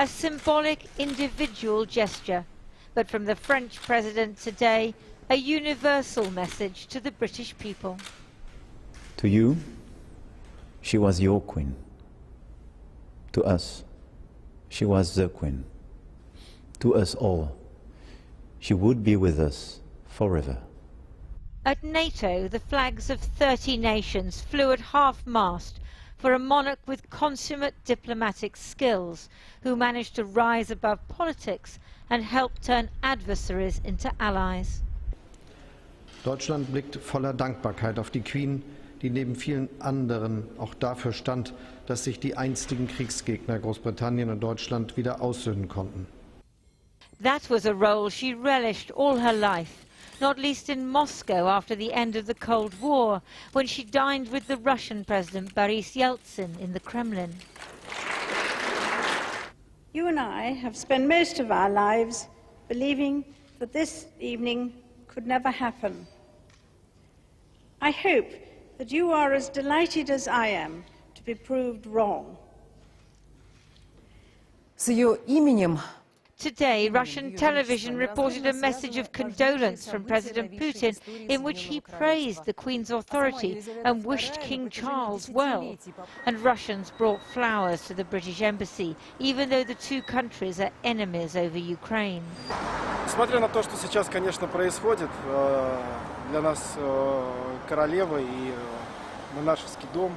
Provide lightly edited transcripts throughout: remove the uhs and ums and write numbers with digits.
a symbolic individual gesture, but from the French president today, a universal message to the British people. To you, she was your queen. To us, she was the queen. To us all, she would be with us forever. At NATO, the flags of 30 nations flew at half-mast for a monarch with consummate diplomatic skills, who managed to rise above politics and help turn adversaries into allies. Deutschland blickt voller Dankbarkeit auf die Queen, die neben vielen anderen auch dafür stand, dass sich die einstigen Kriegsgegner Großbritannien und Deutschland wieder aussöhnen konnten. That was a role she relished all her life, not least in Moscow after the end of the Cold War, when she dined with the Russian President Boris Yeltsin in the Kremlin. You and I have spent most of our lives believing that this evening could never happen. I hope that you are as delighted as I am to be proved wrong. С ее именем Today, Russian television reported a message of condolence from President Putin in which he praised the Queen's authority and wished King Charles well. And Russians brought flowers to the British embassy, even though the two countries are enemies over Ukraine. Несмотря на то, что сейчас, конечно, происходит, для нас королева и монаршеский дом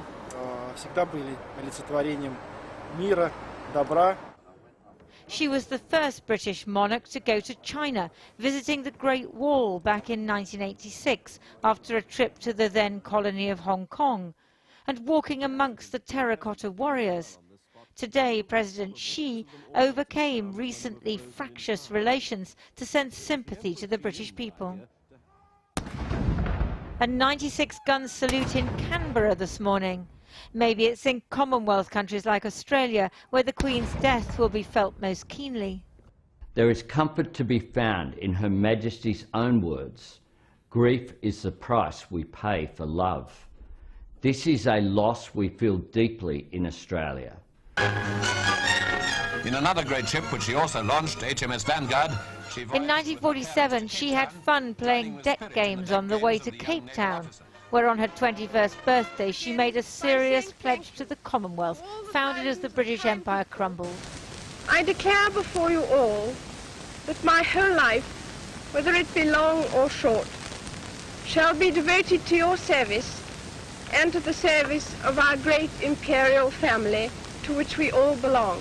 всегда были олицетворением мира, добра. She was the first British monarch to go to China, visiting the Great Wall back in 1986 after a trip to the then colony of Hong Kong, and walking amongst the terracotta warriors. Today, President Xi overcame recently fractious relations to send sympathy to the British people. A 96-gun salute in Canberra this morning. Maybe it's in Commonwealth countries like Australia where the Queen's death will be felt most keenly. There is comfort to be found in Her Majesty's own words. Grief is the price we pay for love. This is a loss we feel deeply in Australia. In another great ship which she also launched, HMS Vanguard, in 1947 she had fun playing deck games on the way to Cape Town, where on her 21st birthday she made a serious pledge to the Commonwealth, founded as the British Empire crumbled. I declare before you all that my whole life, whether it be long or short, shall be devoted to your service and to the service of our great imperial family to which we all belong.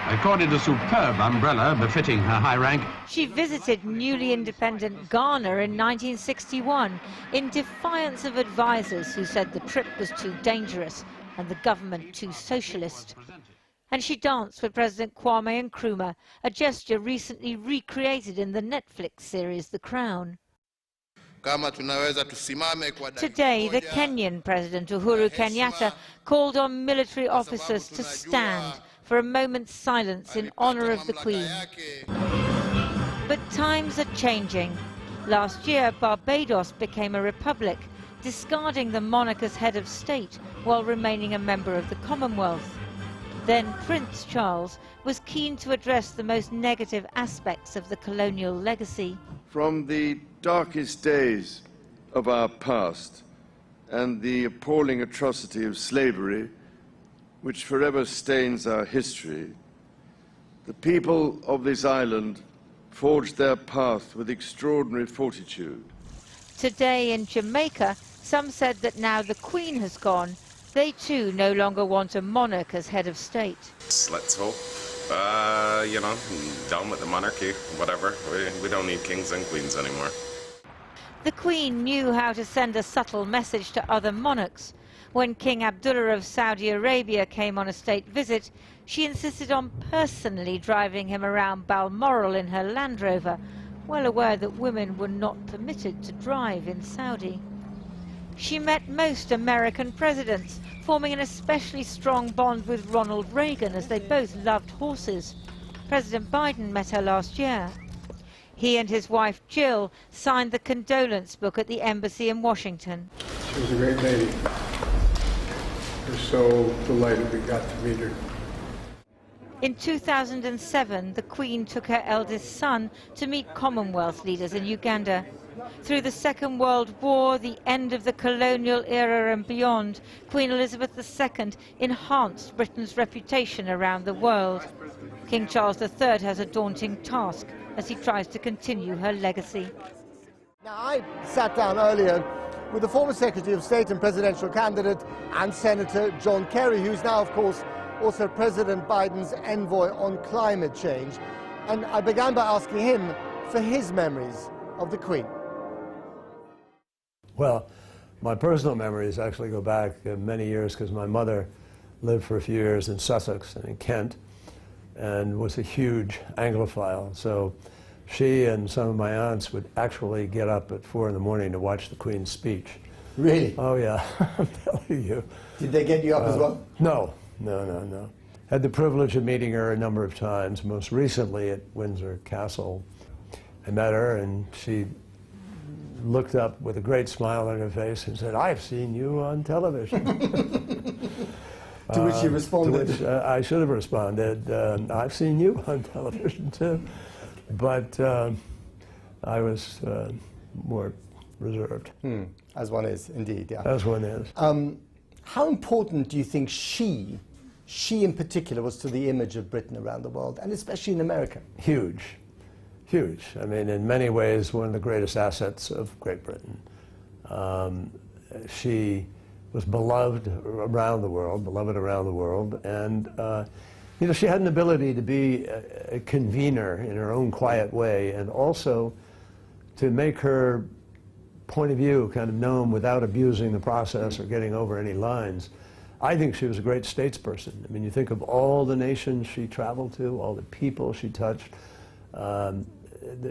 accorded a superb umbrella befitting her high rank. She visited newly independent Ghana in 1961 in defiance of advisers who said the trip was too dangerous and the government too socialist. And she danced with President Kwame Nkrumah, a gesture recently recreated in the Netflix series The Crown. Today, the Kenyan President Uhuru Kenyatta called on military officers to stand for a moment's silence in honour of the Queen. But times are changing. Last year, Barbados became a republic, discarding the monarch as head of state while remaining a member of the Commonwealth. Then Prince Charles was keen to address the most negative aspects of the colonial legacy. From the darkest days of our past and the appalling atrocity of slavery, which forever stains our history, the people of this island forged their path with extraordinary fortitude. Today in Jamaica, some said that now the Queen has gone, they too no longer want a monarch as head of state. Let's hope. You know, down with the monarchy, whatever. We don't need kings and queens anymore. The Queen knew how to send a subtle message to other monarchs. When King Abdullah of Saudi Arabia came on a state visit, she insisted on personally driving him around Balmoral in her Land Rover, well aware that women were not permitted to drive in Saudi. She met most American presidents, forming an especially strong bond with Ronald Reagan as they both loved horses. President Biden met her last year. He and his wife Jill signed the condolence book at the embassy in Washington. She was a great lady. We're so delighted we got to meet her. In 2007, the Queen took her eldest son to meet Commonwealth leaders in Uganda. Through the Second World War, the end of the colonial era and beyond, Queen Elizabeth II enhanced Britain's reputation around the world. King Charles III has a daunting task as he tries to continue her legacy. Now, I sat down earlier with the former Secretary of State and presidential candidate and Senator John Kerry, who's now, of course, also President Biden's envoy on climate change. And I began by asking him for his memories of the Queen. Well, my personal memories actually go back many years because my mother lived for a few years in Sussex and in Kent and was a huge Anglophile. So she and some of my aunts would actually get up at 4 in the morning to watch the Queen's speech. Really? Oh, yeah, I'm telling you. Did they get you up as well? No. Had the privilege of meeting her a number of times, most recently at Windsor Castle. I met her and she looked up with a great smile on her face and said, "I've seen you on television." To which you responded? To which I should have responded, "I've seen you on television too." But I was more reserved. As one is, indeed, yeah. As one is. How important do you think she in particular, was to the image of Britain around the world, and especially in America? Huge. Huge. I mean, in many ways, one of the greatest assets of Great Britain. She was beloved around the world, and you know, she had an ability to be a convener in her own quiet way, and also to make her point of view kind of known without abusing the process or getting over any lines. I think she was a great statesperson. I mean, you think of all the nations she traveled to, all the people she touched.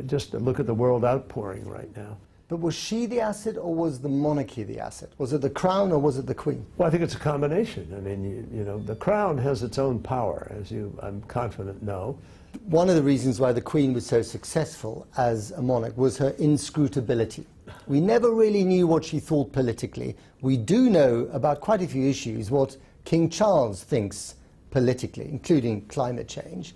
Just look at the world outpouring right now. But was she the asset, or was the monarchy the asset? Was it the crown, or was it the Queen? Well, I think it's a combination. I mean, you know, the crown has its own power, as you, I'm confident, know. One of the reasons why the Queen was so successful as a monarch was her inscrutability. We never really knew what she thought politically. We do know about quite a few issues what King Charles thinks politically, including climate change.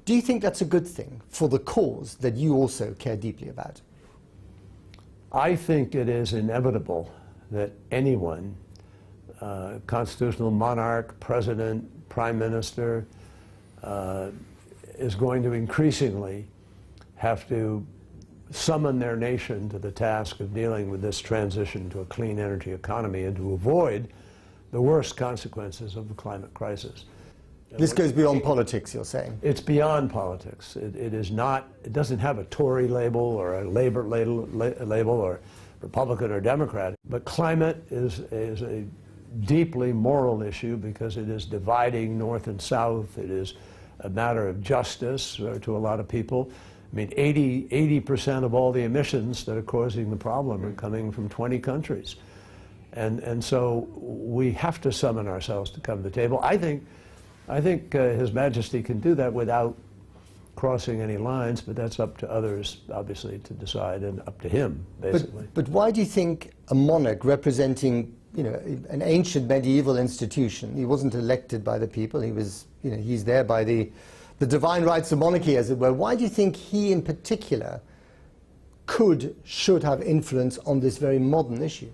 Do you think that's a good thing for the cause that you also care deeply about? I think it is inevitable that anyone, constitutional monarch, president, prime minister, is going to increasingly have to summon their nation to the task of dealing with this transition to a clean energy economy and to avoid the worst consequences of the climate crisis. This goes beyond politics, you're saying? It's beyond politics. It is not, it doesn't have a Tory label or a Labour label or Republican or Democrat. But climate is a deeply moral issue because it is dividing North and South. It is a matter of justice to a lot of people. I mean, 80% of all the emissions that are causing the problem are coming from 20 countries. And so we have to summon ourselves to come to the table. I think His Majesty can do that without crossing any lines, but that's up to others, obviously, to decide, and up to him, basically. But why do you think a monarch representing, you know, an ancient medieval institution, he wasn't elected by the people, he was, you know, he's there by the divine rights of monarchy, as it were. Why do you think he, in particular, should have influence on this very modern issue?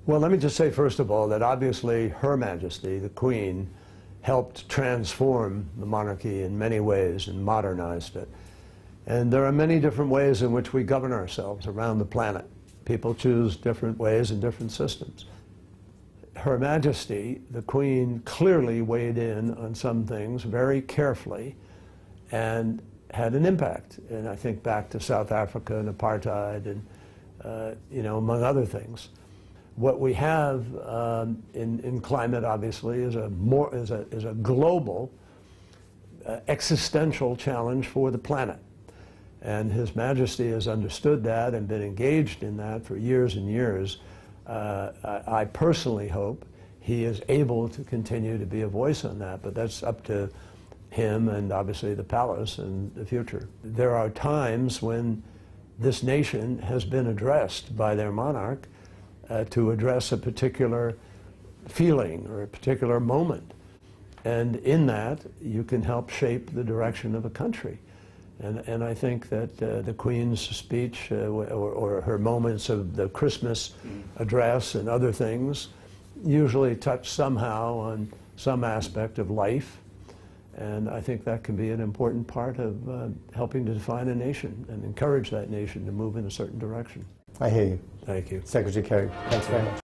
Well, let me just say, first of all, that obviously Her Majesty, the Queen, helped transform the monarchy in many ways and modernized it. And there are many different ways in which we govern ourselves around the planet. People choose different ways and different systems. Her Majesty, the Queen, clearly weighed in on some things very carefully and had an impact. And I think back to South Africa and apartheid and, you know, among other things. What we have in climate, obviously, is a global existential challenge for the planet. And His Majesty has understood that and been engaged in that for years and years. I personally hope he is able to continue to be a voice on that, but that's up to him and obviously the palace in the future. There are times when this nation has been addressed by their monarch to address a particular feeling or a particular moment. And in that, you can help shape the direction of a country. And I think that the Queen's speech or her moments of the Christmas address and other things usually touch somehow on some aspect of life. And I think that can be an important part of helping to define a nation and encourage that nation to move in a certain direction. I hear you. Thank you. Secretary Kerry, thanks very much.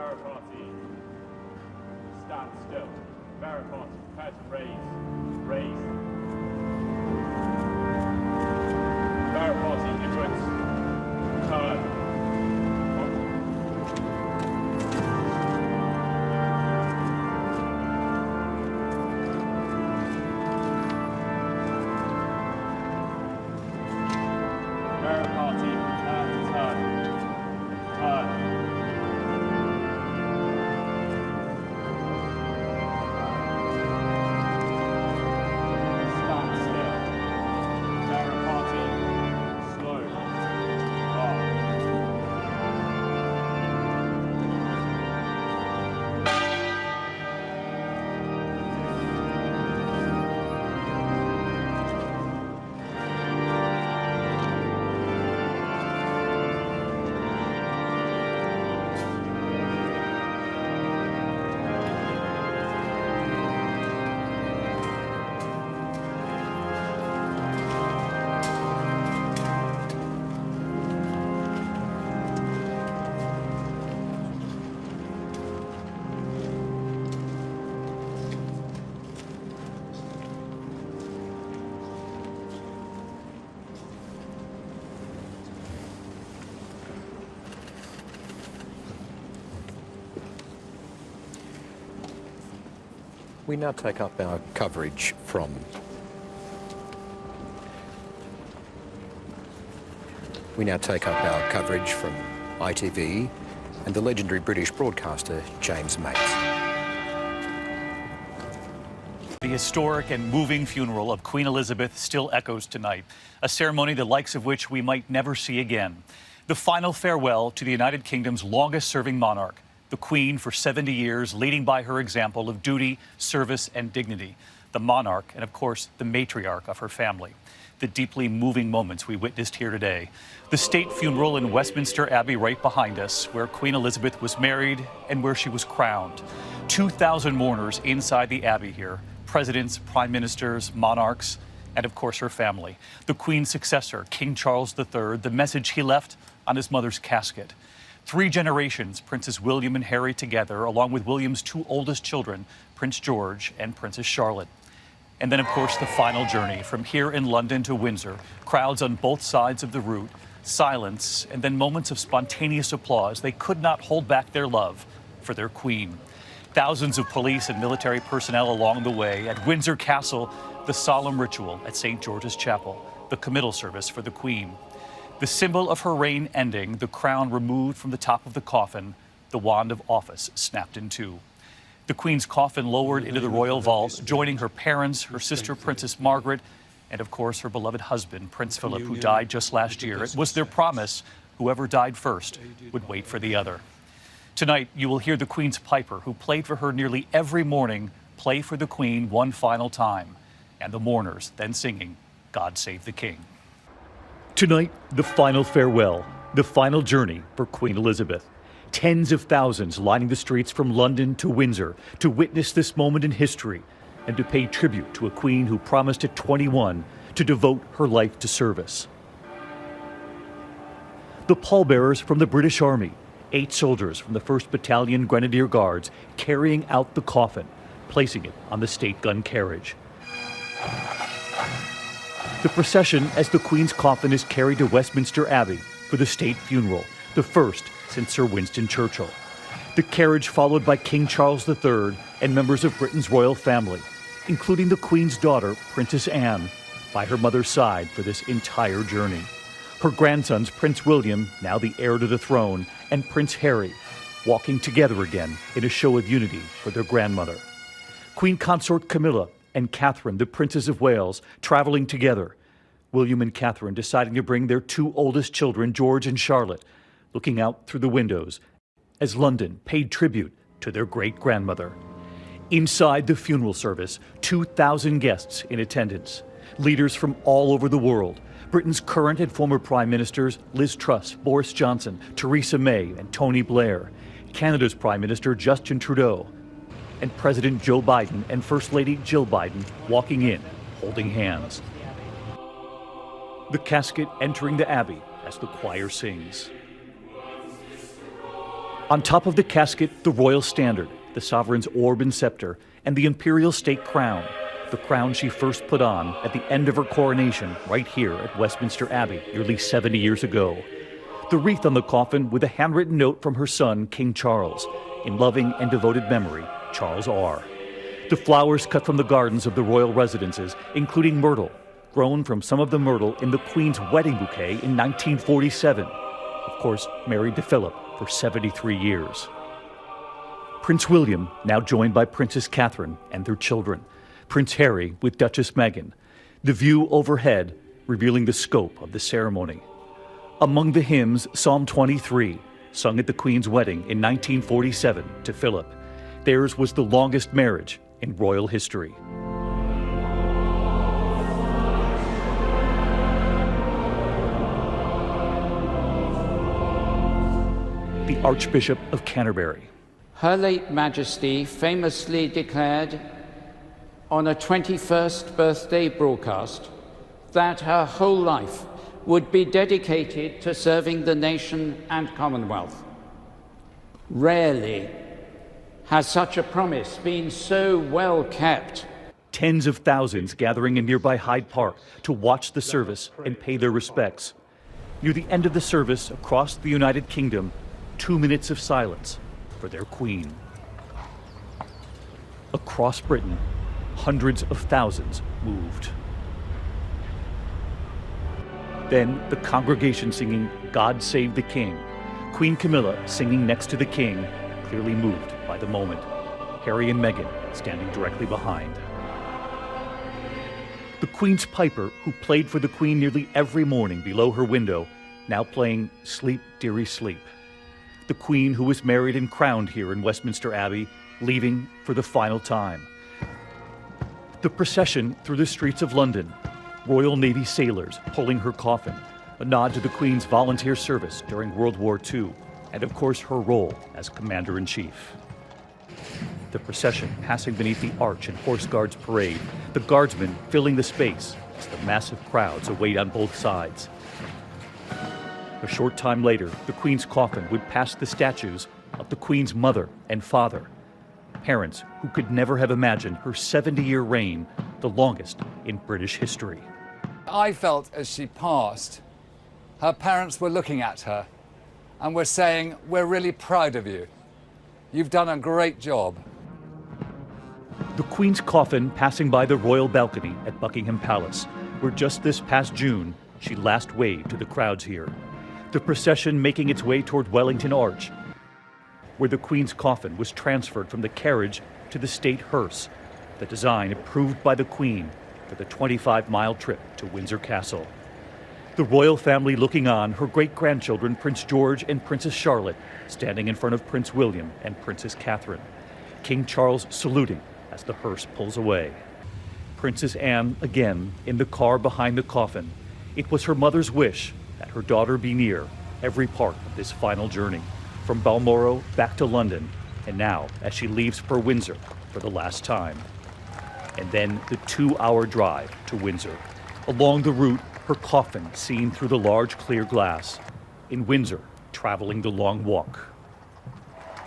Barra Party, stand still. Barra Party, prepare to raise, raise. Barra Party, inwards, turn. We now take up our coverage from ITV and the legendary British broadcaster James Mates. The historic and moving funeral of Queen Elizabeth still echoes tonight, a ceremony the likes of which we might never see again. The final farewell to the United Kingdom's longest-serving monarch, the Queen for 70 years, leading by her example of duty, service, and dignity. The monarch, and of course, the matriarch of her family. The deeply moving moments we witnessed here today. The state funeral in Westminster Abbey right behind us, where Queen Elizabeth was married and where she was crowned. 2,000 mourners inside the Abbey here. Presidents, prime ministers, monarchs, and of course her family. The Queen's successor, King Charles III, the message he left on his mother's casket. 3 generations, Princes William and Harry together, along with William's 2 oldest children, Prince George and Princess Charlotte. And then, of course, the final journey from here in London to Windsor. Crowds on both sides of the route, silence, and then moments of spontaneous applause. They could not hold back their love for their Queen. Thousands of police and military personnel along the way. At Windsor Castle, the solemn ritual at St. George's Chapel, the committal service for the Queen. The symbol of her reign ending, the crown removed from the top of the coffin, the wand of office snapped in two. The Queen's coffin lowered into the royal vault, joining her parents, her sister Princess Margaret, and of course her beloved husband, Prince Philip, who died just last year. It was their promise, whoever died first would wait for the other. Tonight, you will hear the Queen's piper, who played for her nearly every morning, play for the Queen one final time, and the mourners then singing, God Save the King. Tonight, the final farewell, the final journey for Queen Elizabeth. Tens of thousands lining the streets from London to Windsor to witness this moment in history and to pay tribute to a Queen who promised at 21 to devote her life to service. The pallbearers from the British Army, 8 soldiers from the 1st Battalion Grenadier Guards carrying out the coffin, placing it on the state gun carriage. The procession as the Queen's coffin is carried to Westminster Abbey for the state funeral, the first since Sir Winston Churchill. The carriage followed by King Charles III and members of Britain's royal family, including the Queen's daughter, Princess Anne, by her mother's side for this entire journey. Her grandsons, Prince William, now the heir to the throne, and Prince Harry, walking together again in a show of unity for their grandmother. Queen Consort Camilla and Catherine, the Princess of Wales, traveling together. William and Catherine deciding to bring their 2 oldest children, George and Charlotte, looking out through the windows as London paid tribute to their great-grandmother. Inside the funeral service, 2,000 guests in attendance. Leaders from all over the world. Britain's current and former prime ministers, Liz Truss, Boris Johnson, Theresa May, and Tony Blair. Canada's Prime Minister, Justin Trudeau. And President Joe Biden and First Lady Jill Biden walking in, holding hands. The casket entering the Abbey as the choir sings. On top of the casket, the royal standard, the sovereign's orb and scepter, and the imperial state crown, the crown she first put on at the end of her coronation right here at Westminster Abbey nearly 70 years ago. The wreath on the coffin with a handwritten note from her son, King Charles, in loving and devoted memory, Charles R. The flowers cut from the gardens of the royal residences, including myrtle, grown from some of the myrtle in the Queen's wedding bouquet in 1947. Of course, married to Philip for 73 years. Prince William, now joined by Princess Catherine and their children. Prince Harry with Duchess Meghan. The view overhead revealing the scope of the ceremony. Among the hymns, Psalm 23, sung at the Queen's wedding in 1947 to Philip. Theirs was the longest marriage in royal history. The Archbishop of Canterbury. Her late Majesty famously declared on a 21st birthday broadcast that her whole life would be dedicated to serving the nation and Commonwealth. Rarely has such a promise been so well kept. Tens of thousands gathering in nearby Hyde Park to watch the service and pay their respects. Near the end of the service across the United Kingdom, 2 minutes of silence for their Queen. Across Britain, hundreds of thousands moved. Then the congregation singing God Save the King. Queen Camilla singing next to the King, clearly moved by the moment. Harry and Meghan standing directly behind. The Queen's piper, who played for the Queen nearly every morning below her window, now playing Sleep, Dearie, Sleep. The Queen, who was married and crowned here in Westminster Abbey, leaving for the final time. The procession through the streets of London, Royal Navy sailors pulling her coffin, a nod to the Queen's volunteer service during World War II, and of course her role as Commander-in-Chief. The procession passing beneath the Arch and Horse Guards parade, the guardsmen filling the space as the massive crowds await on both sides. A short time later, the Queen's coffin would pass the statues of the Queen's mother and father, parents who could never have imagined her 70-year reign, the longest in British history. I felt as she passed, her parents were looking at her and were saying, "We're really proud of you. You've done a great job." The Queen's coffin passing by the royal balcony at Buckingham Palace, where just this past June, she last waved to the crowds here. The procession making its way toward Wellington Arch, where the Queen's coffin was transferred from the carriage to the state hearse, the design approved by the Queen for the 25-mile trip to Windsor Castle. The royal family looking on, her great-grandchildren Prince George and Princess Charlotte standing in front of Prince William and Princess Catherine. King Charles saluting as the hearse pulls away. Princess Anne again in the car behind the coffin. It was her mother's wish that her daughter be near every part of this final journey, from Balmoral back to London, and now as she leaves for Windsor for the last time. And then the 2-hour drive to Windsor. Along the route, her coffin seen through the large clear glass. In Windsor, traveling the long walk.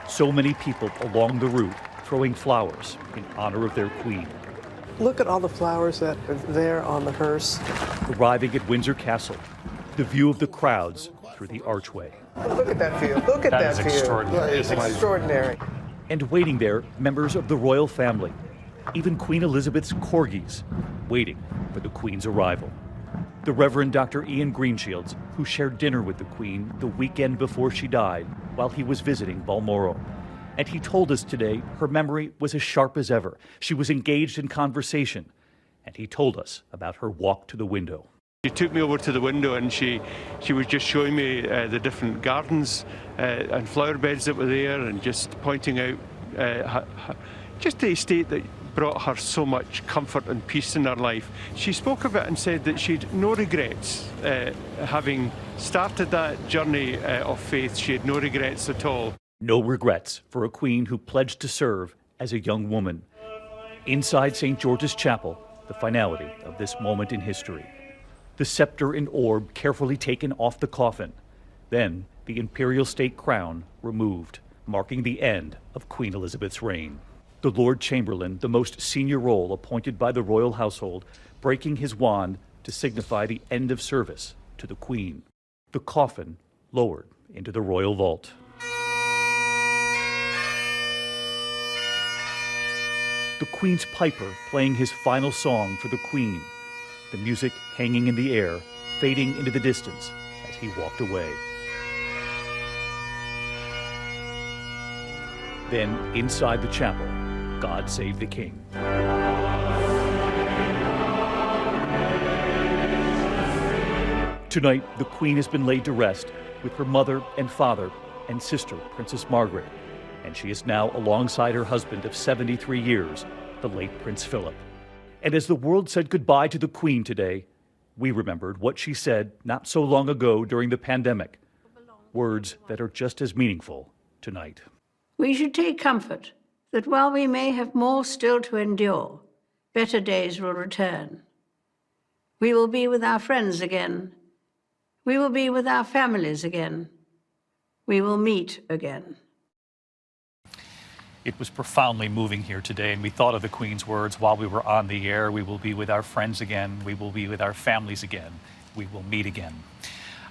So many people along the route throwing flowers in honor of their Queen. Look at all the flowers that are there on the hearse. Arriving at Windsor Castle, the view of the crowds through the archway. Look at that view. Look at that view. Extraordinary. It's extraordinary. And waiting there, members of the royal family, even Queen Elizabeth's corgis, waiting for the Queen's arrival. The Reverend Dr. Ian Greenshields, who shared dinner with the Queen the weekend before she died while he was visiting Balmoral. And he told us today her memory was as sharp as ever. She was engaged in conversation, and he told us about her walk to the window. She took me over to the window and she was just showing me the different gardens and flower beds that were there, and just pointing out just the estate that brought her so much comfort and peace in her life. She spoke of it and said that she'd no regrets having started that journey of faith. She had no regrets at all. No regrets for a Queen who pledged to serve as a young woman. Inside St. George's Chapel, the finality of this moment in history. The scepter and orb carefully taken off the coffin. Then the imperial state crown removed. marking the end of Queen Elizabeth's reign. The Lord Chamberlain, the most senior role appointed by the royal household, breaking his wand to signify the end of service to the Queen. The coffin lowered into the royal vault. The Queen's piper playing his final song for the Queen, the music hanging in the air, fading into the distance as he walked away. Then, inside the chapel, God Save the King. Tonight, the Queen has been laid to rest with her mother and father and sister, Princess Margaret, and she is now alongside her husband of 73 years, the late Prince Philip. And as the world said goodbye to the Queen today, we remembered what she said not so long ago during the pandemic, words that are just as meaningful tonight. We should take comfort that while we may have more still to endure, better days will return. We will be with our friends again. We will be with our families again. We will meet again. It was profoundly moving here today, and we thought of the Queen's words while we were on the air. We will be with our friends again. We will be with our families again. We will meet again.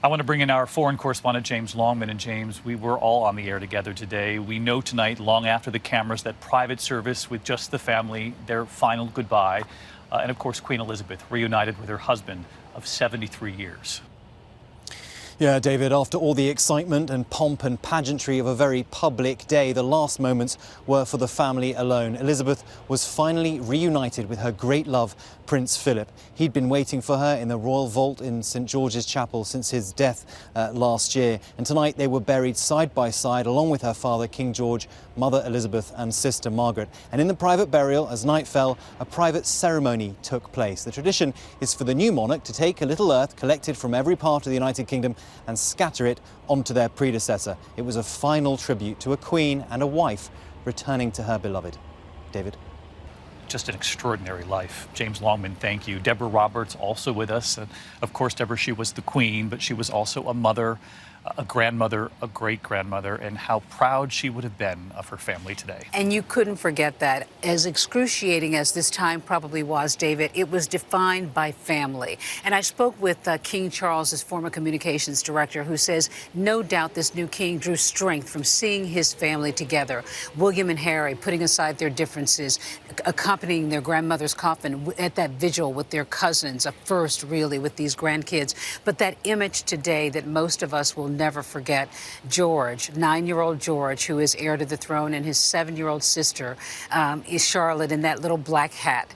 I want to bring in our foreign correspondent, James Longman. And James, we were all on the air together today. We know tonight, long after the cameras, that private service with just the family, their final goodbye. And of course, Queen Elizabeth reunited with her husband of 73 years. Yeah, David, after all the excitement and pomp and pageantry of a very public day, the last moments were for the family alone. Elizabeth was finally reunited with her great love, Prince Philip. He'd been waiting for her in the royal vault in St George's Chapel since his death last year. And tonight they were buried side by side along with her father, King George, Mother Elizabeth and Sister Margaret. And in the private burial, as night fell, a private ceremony took place. The tradition is for the new monarch to take a little earth collected from every part of the United Kingdom and scatter it onto their predecessor. It was a final tribute to a queen and a wife returning to her beloved. David. Just an extraordinary life. James Longman, thank you. Deborah Roberts also with us. And of course, Deborah, she was the Queen, but she was also a mother, a grandmother, a great-grandmother, and how proud she would have been of her family today. And you couldn't forget that. As excruciating as this time probably was, David, it was defined by family. And I spoke with King Charles' former communications director, who says no doubt this new king drew strength from seeing his family together. William and Harry putting aside their differences, accompanying their grandmother's coffin at that vigil with their cousins, a first really with these grandkids. But that image today that most of us will never forget, George, 9-year-old George, who is heir to the throne, and his 7-year-old sister is Charlotte in that little black hat,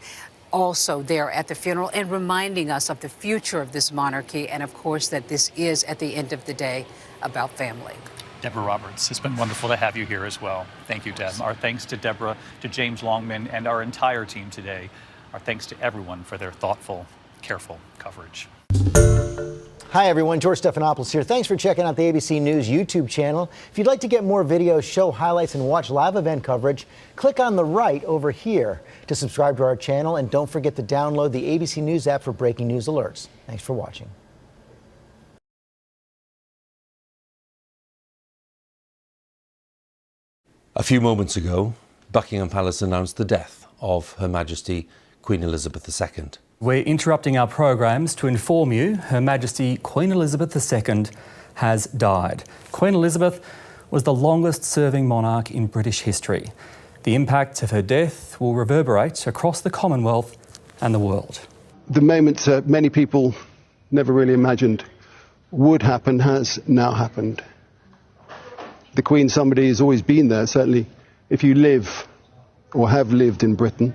also there at the funeral and reminding us of the future of this monarchy, and of course that this is at the end of the day about family. Deborah Roberts, it's been wonderful to have you here as well. Thank you, Deb. Our thanks to Deborah, to James Longman, and our entire team today. Our thanks to everyone for their thoughtful, careful coverage. Hi, everyone. George Stephanopoulos here. Thanks for checking out the ABC News YouTube channel. If you'd like to get more videos, show highlights, and watch live event coverage, click on the right over here to subscribe to our channel. And don't forget to download the ABC News app for breaking news alerts. Thanks for watching. A few moments ago, Buckingham Palace announced the death of Her Majesty Queen Elizabeth II. We're interrupting our programs to inform you Her Majesty Queen Elizabeth II has died. Queen Elizabeth was the longest-serving monarch in British history. The impact of her death will reverberate across the Commonwealth and the world. The moment many people never really imagined would happen has now happened. The Queen, somebody who's always been there, certainly if you live or have lived in Britain,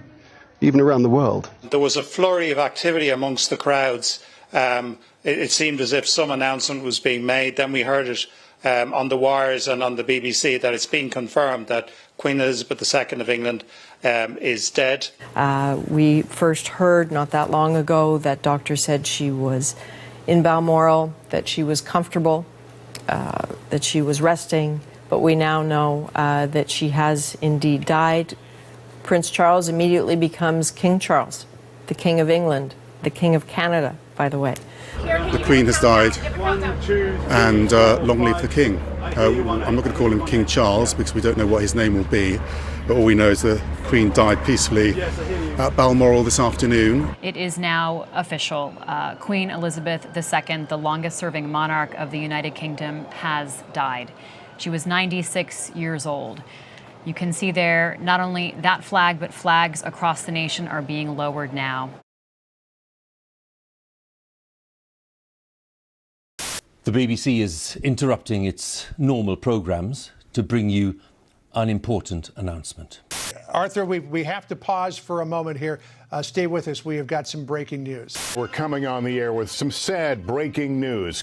even around the world. There was a flurry of activity amongst the crowds. It seemed as if some announcement was being made. Then we heard it on the wires and on the BBC that it's been confirmed that Queen Elizabeth II of England is dead. We first heard not that long ago that doctors said she was in Balmoral, that she was comfortable, that she was resting, but we now know that she has indeed died. Prince Charles immediately becomes King Charles, the King of England, the King of Canada, by the way. The Queen has died, and long live the King. I'm not going to call him King Charles because we don't know what his name will be, but all we know is the Queen died peacefully at Balmoral this afternoon. It is now official. Queen Elizabeth II, the longest-serving monarch of the United Kingdom, has died. She was 96 years old. You can see there not only that flag, but flags across the nation are being lowered now. The BBC is interrupting its normal programmes to bring you an important announcement. Arthur, we have to pause for a moment here. Stay with us. We have got some breaking news. We're coming on the air with some sad breaking news.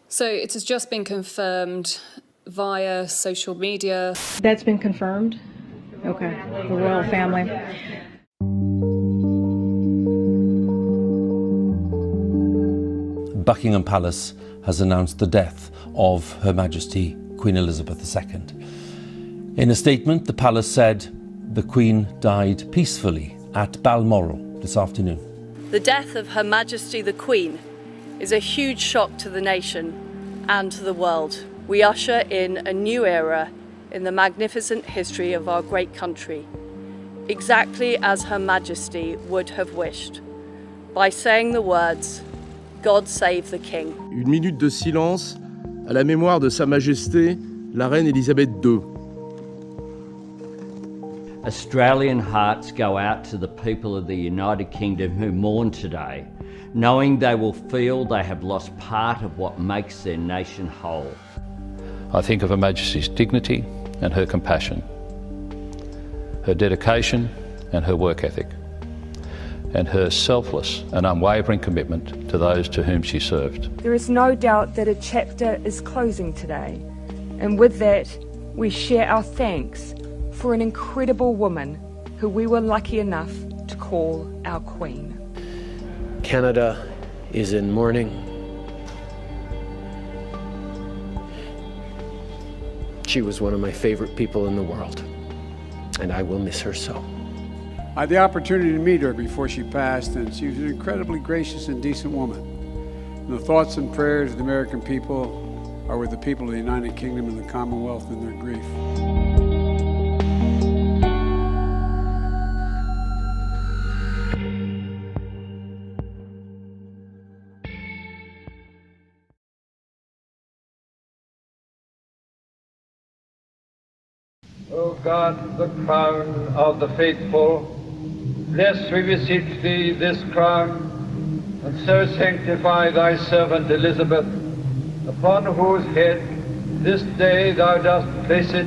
So it has just been confirmed via social media. That's been confirmed? Okay. The royal family. Buckingham Palace has announced the death of Her Majesty Queen Elizabeth II. In a statement, the palace said the Queen died peacefully at Balmoral this afternoon. The death of Her Majesty the Queen is a huge shock to the nation and to the world. We usher in a new era in the magnificent history of our great country, exactly as Her Majesty would have wished, by saying the words, God save the King. Une minute de silence à la mémoire de Sa Majesté, la Reine Elisabeth II. Australian hearts go out to the people of the United Kingdom who mourn today, knowing they will feel they have lost part of what makes their nation whole. I think of Her Majesty's dignity and her compassion, her dedication and her work ethic, and her selfless and unwavering commitment to those to whom she served. There is no doubt that a chapter is closing today, and with that, we share our thanks for an incredible woman who we were lucky enough to call our Queen. Canada is in mourning. She was one of my favorite people in the world, and I will miss her so. I had the opportunity to meet her before she passed, and she was an incredibly gracious and decent woman. And the thoughts and prayers of the American people are with the people of the United Kingdom and the Commonwealth in their grief. O God, the crown of the faithful, bless, we beseech thee, this crown, and so sanctify thy servant Elizabeth, upon whose head this day thou dost place it.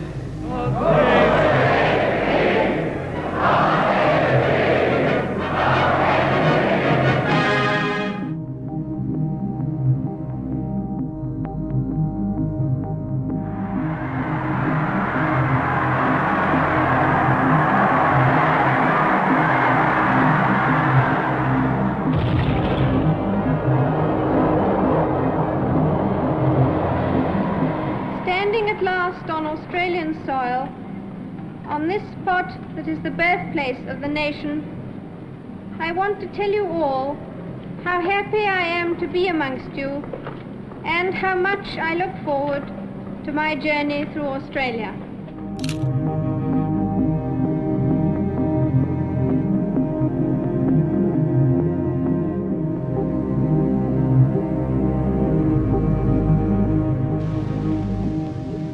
Standing at last on Australian soil, on this spot that is the birthplace of the nation, I want to tell you all how happy I am to be amongst you and how much I look forward to my journey through Australia.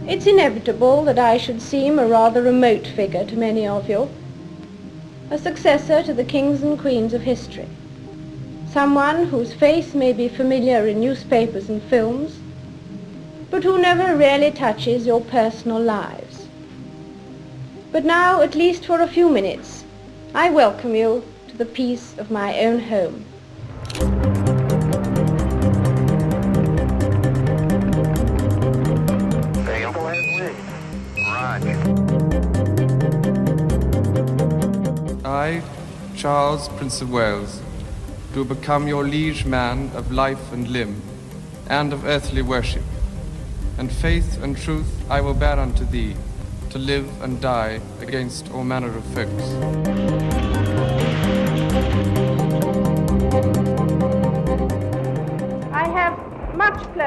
It's inevitable that I should seem a rather remote figure to many of you, a successor to the kings and queens of history, someone whose face may be familiar in newspapers and films, but who never really touches your personal lives. But now, at least for a few minutes, I welcome you to the peace of my own home. I, Charles, Prince of Wales, do become your liege man of life and limb, and of earthly worship, and faith and truth I will bear unto thee, to live and die against all manner of folks.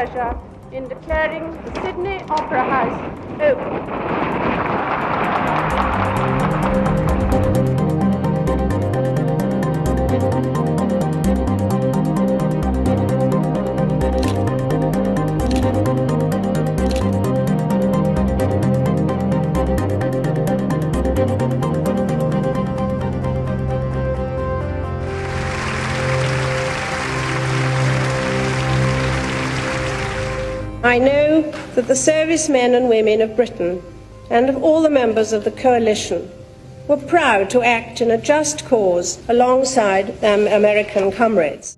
pleasure in declaring the Sydney Opera House open. I know that the servicemen and women of Britain and of all the members of the coalition were proud to act in a just cause alongside their American comrades.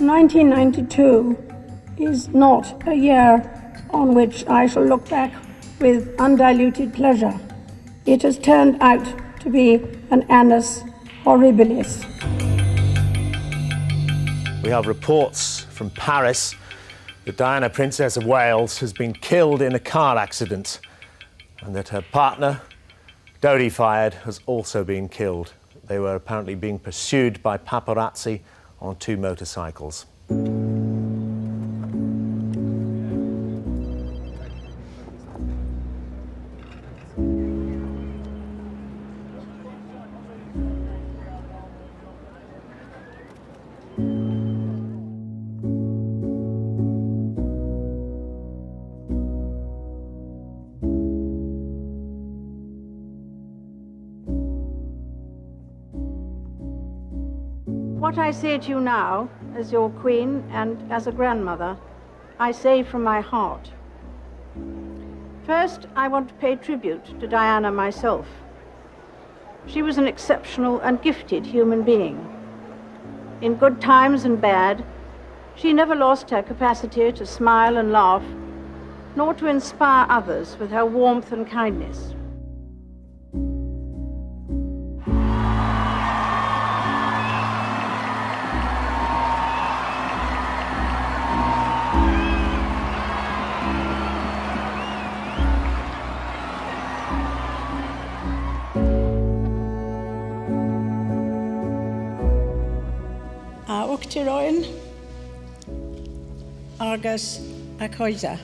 "1992 is not a year on which I shall look back with undiluted pleasure. It has turned out to be an annus horribilis." We have reports from Paris that Diana, Princess of Wales, has been killed in a car accident and that her partner, Dodi Fayed, has also been killed. They were apparently being pursued by paparazzi on 2 motorcycles. What I say to you now, as your Queen and as a grandmother, I say from my heart. First, I want to pay tribute to Diana myself. She was an exceptional and gifted human being. In good times and bad, she never lost her capacity to smile and laugh, nor to inspire others with her warmth and kindness. Uachtaráin agus a Coisa.